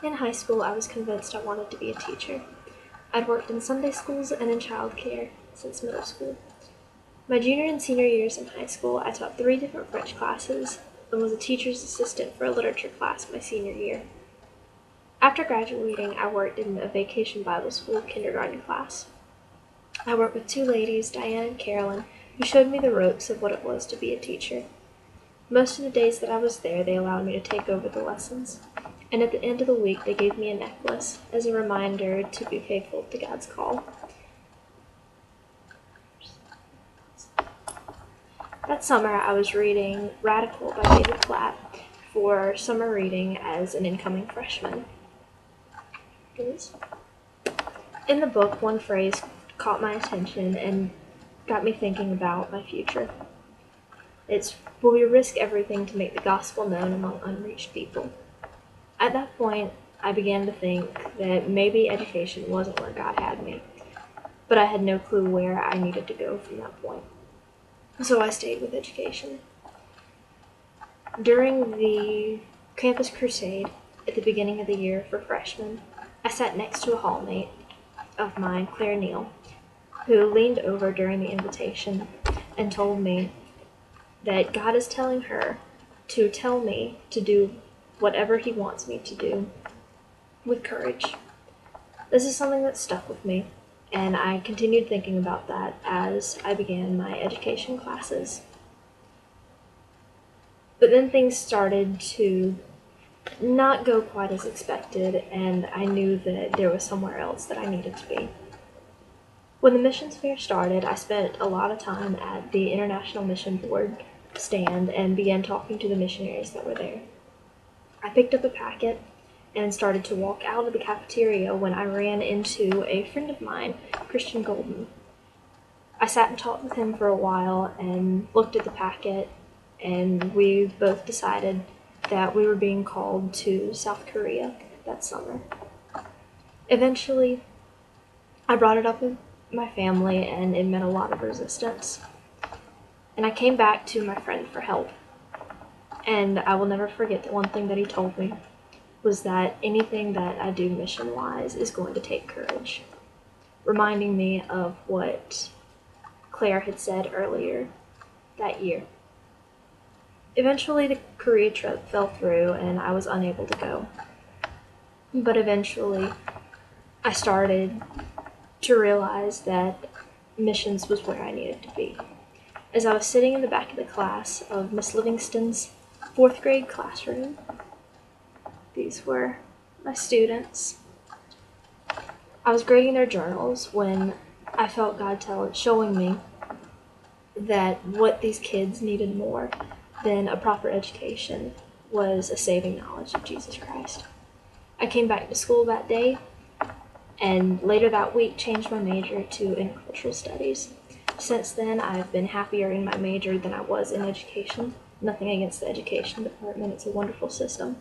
In high school, I was convinced I wanted to be a teacher. I'd worked in Sunday schools and in childcare since middle school. My junior and senior years in high school, I taught 3 different French classes and was a teacher's assistant for a literature class my senior year. After graduating, I worked in a vacation Bible school kindergarten class. I worked with 2 ladies, Diane and Carolyn, who showed me the ropes of what it was to be a teacher. Most of the days that I was there, they allowed me to take over the lessons. And at the end of the week, they gave me a necklace as a reminder to be faithful to God's call. That summer, I was reading Radical by David Platt for summer reading as an incoming freshman. In the book, one phrase caught my attention and got me thinking about my future. It's, will we risk everything to make the gospel known among unreached people? At that point, I began to think that maybe education wasn't where God had me, but I had no clue where I needed to go from that point. So I stayed with education. During the campus crusade at the beginning of the year for freshmen, I sat next to a hallmate of mine, Claire Neal, who leaned over during the invitation and told me that God is telling her to tell me to do whatever He wants me to do with courage. This is something that stuck with me, and I continued thinking about that as I began my education classes. But then things started to not go quite as expected, and I knew that there was somewhere else that I needed to be. When the missions fair started, I spent a lot of time at the International Mission Board stand and began talking to the missionaries that were there. I picked up a packet and started to walk out of the cafeteria when I ran into a friend of mine, Christian Golden. I sat and talked with him for a while and looked at the packet, and we both decided that we were being called to South Korea that summer. Eventually, I brought it up with my family, and it met a lot of resistance. And I came back to my friend for help. And I will never forget that one thing that he told me was that anything that I do mission-wise is going to take courage, reminding me of what Claire had said earlier that year. Eventually, the Korea trip fell through, and I was unable to go. But eventually, I started to realize that missions was where I needed to be. As I was sitting in the back of the class of Miss Livingston's 4th grade classroom, these were my students. I was grading their journals when I felt God showing me that what these kids needed more than a proper education was a saving knowledge of Jesus Christ. I came back to school that day, and later that week changed my major to intercultural studies. Since then, I've been happier in my major than I was in education. Nothing against the education department, it's a wonderful system.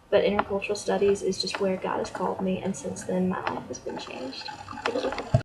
But intercultural studies is just where God has called me, and since then my life has been changed. Thank you.